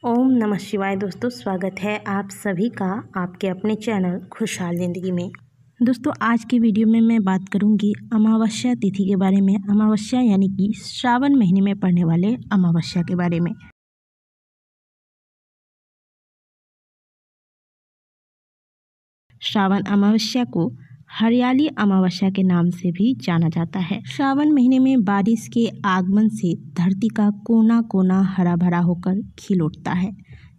ओम नमः शिवाय। दोस्तों, स्वागत है आप सभी का आपके अपने चैनल खुशहाल ज़िंदगी में। दोस्तों, आज की वीडियो में मैं बात करूंगी अमावस्या तिथि के बारे में। अमावस्या यानी कि श्रावण महीने में पड़ने वाले अमावस्या के बारे में। श्रावण अमावस्या को हरियाली अमावस्या के नाम से भी जाना जाता है। श्रावण महीने में बारिश के आगमन से धरती का कोना कोना हरा भरा होकर खिल उठता है।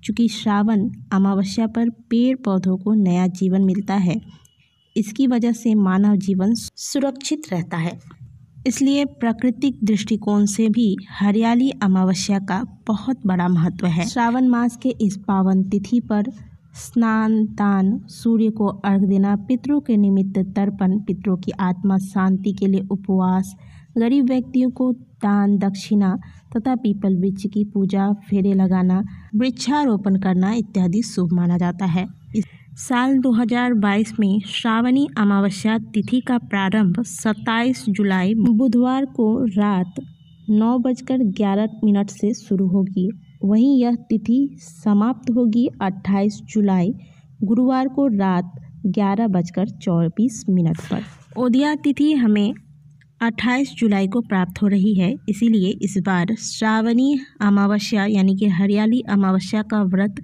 चूँकि श्रावण अमावस्या पर पेड़ पौधों को नया जीवन मिलता है, इसकी वजह से मानव जीवन सुरक्षित रहता है। इसलिए प्राकृतिक दृष्टिकोण से भी हरियाली अमावस्या का बहुत बड़ा महत्व है। श्रावण मास के इस पावन तिथि पर स्नान, दान, सूर्य को अर्घ देना, पितरों के निमित्त तर्पण, पितरों की आत्मा शांति के लिए उपवास, गरीब व्यक्तियों को दान दक्षिणा तथा पीपल वृक्ष की पूजा, फेरे लगाना, वृक्षारोपण करना इत्यादि शुभ माना जाता है। इस साल 2022 में श्रावणी अमावस्या तिथि का प्रारंभ 27 जुलाई बुधवार को रात 9:11 से शुरू होगी। वहीं यह तिथि समाप्त होगी 28 जुलाई गुरुवार को रात 11:24 पर। उदया तिथि हमें 28 जुलाई को प्राप्त हो रही है। इसीलिए इस बार श्रावणी अमावस्या यानी कि हरियाली अमावस्या का व्रत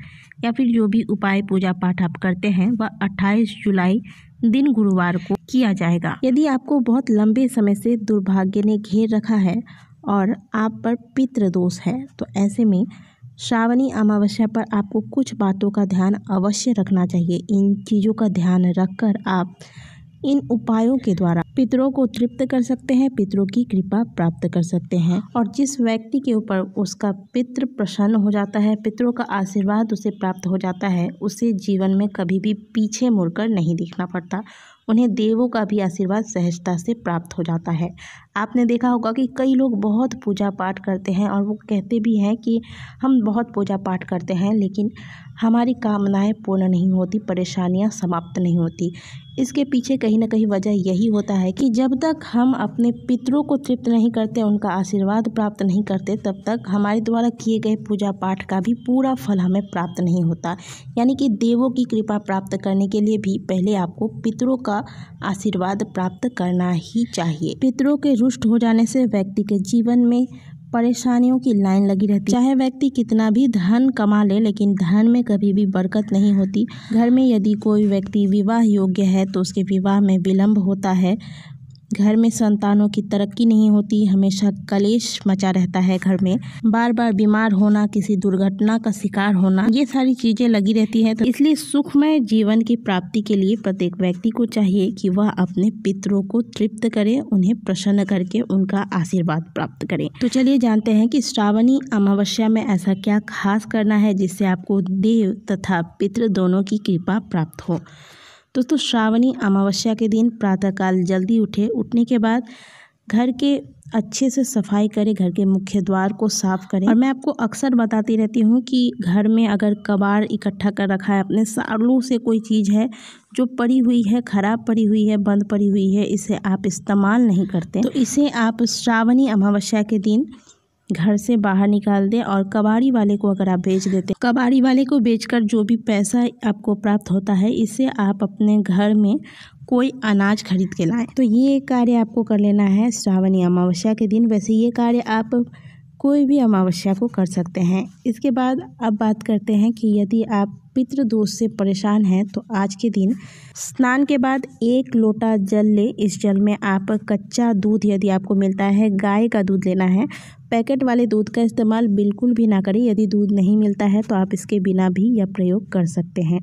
या फिर जो भी उपाय पूजा पाठ आप करते हैं वह 28 जुलाई दिन गुरुवार को किया जाएगा। यदि आपको बहुत लंबे समय से दुर्भाग्य ने घेर रखा है और आप पर पितृ दोष है, तो ऐसे में श्रावणी अमावस्या पर आपको कुछ बातों का ध्यान अवश्य रखना चाहिए। इन चीज़ों का ध्यान रखकर आप इन उपायों के द्वारा पितरों को तृप्त कर सकते हैं, पितरों की कृपा प्राप्त कर सकते हैं। और जिस व्यक्ति के ऊपर उसका पितृ प्रसन्न हो जाता है, पितरों का आशीर्वाद उसे प्राप्त हो जाता है, उसे जीवन में कभी भी पीछे मुड़कर नहीं देखना पड़ता। उन्हें देवों का भी आशीर्वाद सहजता से प्राप्त हो जाता है। आपने देखा होगा कि कई लोग बहुत पूजा पाठ करते हैं और वो कहते भी हैं कि हम बहुत पूजा पाठ करते हैं, लेकिन हमारी कामनाएं पूर्ण नहीं होती, परेशानियां समाप्त नहीं होती। इसके पीछे कहीं ना कहीं वजह यही होता है कि जब तक हम अपने पितरों को तृप्त नहीं करते, उनका आशीर्वाद प्राप्त नहीं करते, तब तक हमारे द्वारा किए गए पूजा पाठ का भी पूरा फल हमें प्राप्त नहीं होता। यानी कि देवों की कृपा प्राप्त करने के लिए भी पहले आपको पितरों का आशीर्वाद प्राप्त करना ही चाहिए। पितरों के रुष्ट हो जाने से व्यक्ति के जीवन में परेशानियों की लाइन लगी रहती है। चाहे व्यक्ति कितना भी धन कमा ले, लेकिन धन में कभी भी बरकत नहीं होती। घर में यदि कोई व्यक्ति विवाह योग्य है तो उसके विवाह में विलंब होता है। घर में संतानों की तरक्की नहीं होती, हमेशा कलेश मचा रहता है। घर में बार बार बीमार होना, किसी दुर्घटना का शिकार होना, ये सारी चीज़ें लगी रहती हैं। तो इसलिए सुखमय जीवन की प्राप्ति के लिए प्रत्येक व्यक्ति को चाहिए कि वह अपने पितरों को तृप्त करे, उन्हें प्रसन्न करके उनका आशीर्वाद प्राप्त करे। तो चलिए जानते हैं कि श्रावणी अमावस्या में ऐसा क्या खास करना है जिससे आपको देव तथा पितृ दोनों की कृपा प्राप्त हो। दोस्तों, श्रावणी अमावस्या के दिन प्रातःकाल जल्दी उठने के बाद घर के अच्छे से सफाई करें, घर के मुख्य द्वार को साफ करें। और मैं आपको अक्सर बताती रहती हूँ कि घर में अगर कबाड़ इकट्ठा कर रखा है, अपने सालों से कोई चीज़ है जो पड़ी हुई है, खराब पड़ी हुई है, बंद पड़ी हुई है, इसे आप इस्तेमाल नहीं करते, तो इसे आप श्रावणी अमावस्या के दिन घर से बाहर निकाल दें और कबाड़ी वाले को अगर आप बेच देते, कबाड़ी वाले को बेचकर जो भी पैसा आपको प्राप्त होता है, इससे आप अपने घर में कोई अनाज खरीद के लाएं। तो ये कार्य आपको कर लेना है श्रावणी अमावस्या के दिन। वैसे ये कार्य आप कोई भी अमावस्या को कर सकते हैं। इसके बाद अब बात करते हैं कि यदि आप पितृ दोष से परेशान हैं तो आज के दिन स्नान के बाद 1 लोटा जल ले। इस जल में आप कच्चा दूध, यदि आपको मिलता है, गाय का दूध लेना है। पैकेट वाले दूध का इस्तेमाल बिल्कुल भी ना करें। यदि दूध नहीं मिलता है तो आप इसके बिना भी यह प्रयोग कर सकते हैं।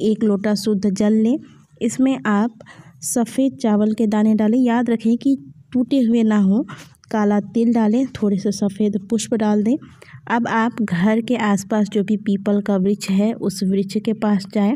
1 लोटा शुद्ध जल लें। इसमें आप सफ़ेद चावल के दाने डालें। याद रखें कि टूटे हुए ना हो। काला तिल डालें, थोड़े से सफ़ेद पुष्प डाल दें। अब आप घर के आसपास जो भी पीपल का वृक्ष है उस वृक्ष के पास जाएं।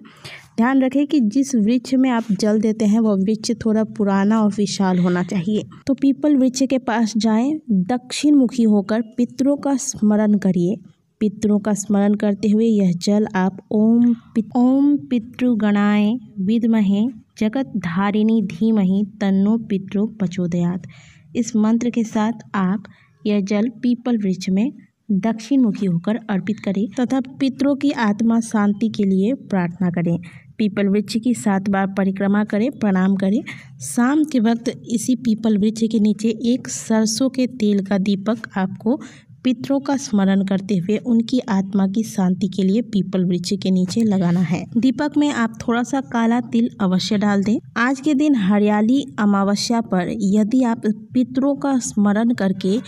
ध्यान रखें कि जिस वृक्ष में आप जल देते हैं वह वृक्ष थोड़ा पुराना और विशाल होना चाहिए। तो पीपल वृक्ष के पास जाएं, दक्षिण मुखी होकर पितरों का स्मरण करिए। पितरों का स्मरण करते हुए यह जल आप ओम पितृगणाय विद्महे जगत धारिणी धीमहि तन्नो पितरो प्रचोदयात्, इस मंत्र के साथ आप यह जल पीपल वृक्ष में दक्षिण मुखी होकर अर्पित करें तथा पितरों की आत्मा शांति के लिए प्रार्थना करें। पीपल वृक्ष की 7 बार परिक्रमा करें, प्रणाम करें। शाम के वक्त इसी पीपल वृक्ष के नीचे एक सरसों के तेल का दीपक आपको पितरों का स्मरण करते हुए उनकी आत्मा की शांति के लिए पीपल वृक्ष के नीचे लगाना है। दीपक में आप थोड़ा सा काला तिल अवश्य डाल दें। आज के दिन हरियाली अमावस्या पर यदि आप पितरों का स्मरण करके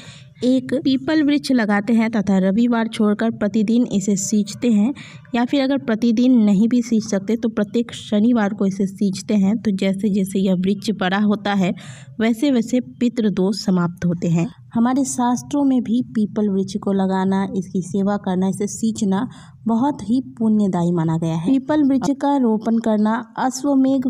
एक पीपल वृक्ष लगाते हैं तथा रविवार छोड़कर प्रतिदिन इसे सींचते हैं, या फिर अगर प्रतिदिन नहीं भी सींच सकते तो प्रत्येक शनिवार को इसे सींचते हैं, तो जैसे जैसे यह वृक्ष बड़ा होता है वैसे वैसे पितृ दोष समाप्त होते हैं। हमारे शास्त्रों में भी पीपल वृक्ष को लगाना, इसकी सेवा करना, इसे सींचना बहुत ही पुण्यदायी माना गया है। पीपल वृक्ष का रोपण करना अश्वमेघ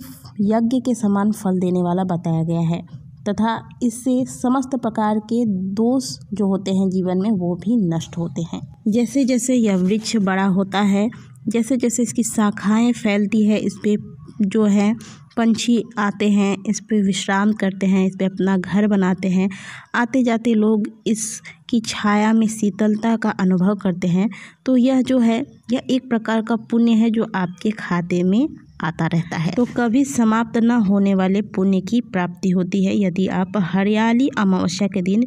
यज्ञ के समान फल देने वाला बताया गया है तथा इससे समस्त प्रकार के दोष जो होते हैं जीवन में वो भी नष्ट होते हैं। जैसे जैसे यह वृक्ष बड़ा होता है, जैसे जैसे इसकी शाखाएं फैलती है, इस पे जो है पंछी आते हैं, इस पे विश्राम करते हैं, इस पे अपना घर बनाते हैं। आते जाते लोग इसकी छाया में शीतलता का अनुभव करते हैं। तो यह जो है यह एक प्रकार का पुण्य है जो आपके खाते में आता रहता है। तो कभी समाप्त न होने वाले पुण्य की प्राप्ति होती है यदि आप हरियाली अमावस्या के दिन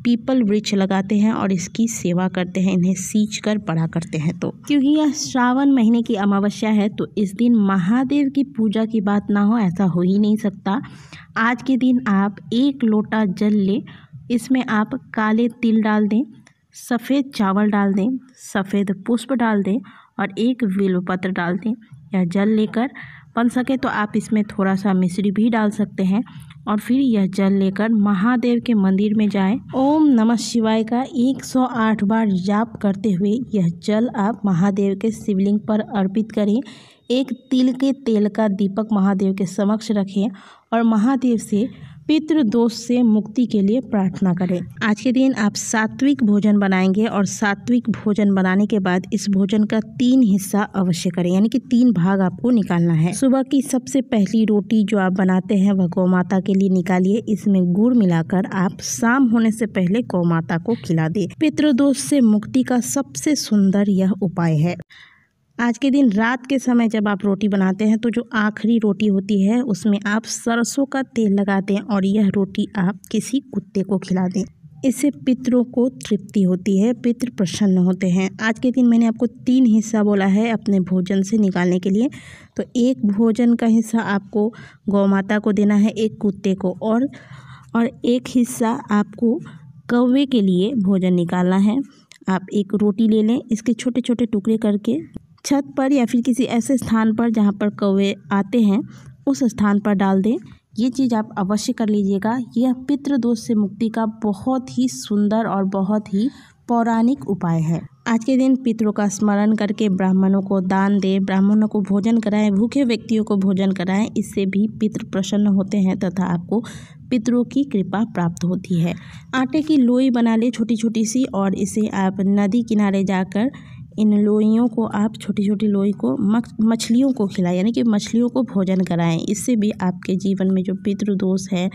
पीपल वृक्ष लगाते हैं और इसकी सेवा करते हैं, इन्हें सींच कर बड़ा करते हैं। तो क्योंकि यह श्रावण महीने की अमावस्या है तो इस दिन महादेव की पूजा की बात ना हो ऐसा हो ही नहीं सकता। आज के दिन आप 1 लोटा जल लें, इसमें आप काले तिल डाल दें, सफ़ेद चावल डाल दें, सफ़ेद पुष्प डाल दें और 1 बिल्वपत्र डाल दें। यह जल लेकर बन सके तो आप इसमें थोड़ा सा मिश्री भी डाल सकते हैं और फिर यह जल लेकर महादेव के मंदिर में जाएं। ओम नमः शिवाय का 108 बार जाप करते हुए यह जल आप महादेव के शिवलिंग पर अर्पित करें। 1 तिल के तेल का दीपक महादेव के समक्ष रखें और महादेव से पितृ दोष से मुक्ति के लिए प्रार्थना करें। आज के दिन आप सात्विक भोजन बनाएंगे और सात्विक भोजन बनाने के बाद इस भोजन का 3 हिस्सा अवश्य करें, यानी कि 3 भाग आपको निकालना है। सुबह की सबसे पहली रोटी जो आप बनाते हैं वह गौ माता के लिए निकालिए, इसमें गुड़ मिलाकर आप शाम होने से पहले गौ माता को खिला दें। पितृ दोष से मुक्ति का सबसे सुंदर यह उपाय है। आज के दिन रात के समय जब आप रोटी बनाते हैं तो जो आखिरी रोटी होती है उसमें आप सरसों का तेल लगा दें और यह रोटी आप किसी कुत्ते को खिला दें। इससे पितरों को तृप्ति होती है, पितृ प्रसन्न होते हैं। आज के दिन मैंने आपको 3 हिस्सा बोला है अपने भोजन से निकालने के लिए। तो 1 भोजन का हिस्सा आपको गौ माता को देना है, 1 कुत्ते को, और 1 हिस्सा आपको कौवे के लिए भोजन निकालना है। आप 1 रोटी ले लें, इसके छोटे छोटे टुकड़े करके छत पर या फिर किसी ऐसे स्थान पर जहाँ पर कौवे आते हैं उस स्थान पर डाल दें। ये चीज़ आप अवश्य कर लीजिएगा। यह पितृ दोष से मुक्ति का बहुत ही सुंदर और बहुत ही पौराणिक उपाय है। आज के दिन पितरों का स्मरण करके ब्राह्मणों को दान दें, ब्राह्मणों को भोजन कराएं, भूखे व्यक्तियों को भोजन कराएं। इससे भी पितृ प्रसन्न होते हैं तथा आपको पितरों की कृपा प्राप्त होती है। आटे की लोई बना ले छोटी छोटी सी और इसे आप नदी किनारे जाकर इन लोइयों को आप छोटी छोटी लोई को मछलियों को खिलाएं, यानी कि मछलियों को भोजन कराएं। इससे भी आपके जीवन में जो पितृ दोष है,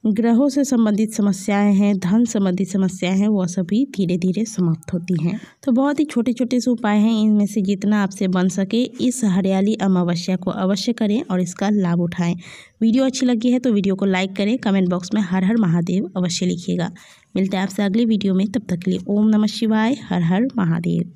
ग्रहों से संबंधित समस्याएं हैं, धन संबंधित समस्याएं हैं, वह सभी धीरे धीरे समाप्त होती हैं। तो बहुत ही छोटे छोटे से उपाय हैं, इनमें से जितना आपसे बन सके इस हरियाली अमावस्या को अवश्य करें और इसका लाभ उठाएं। वीडियो अच्छी लगी है तो वीडियो को लाइक करें, कमेंट बॉक्स में हर हर महादेव अवश्य लिखिएगा। मिलते हैं आपसे अगले वीडियो में, तब तक के लिए ओम नमः शिवाय, हर हर महादेव।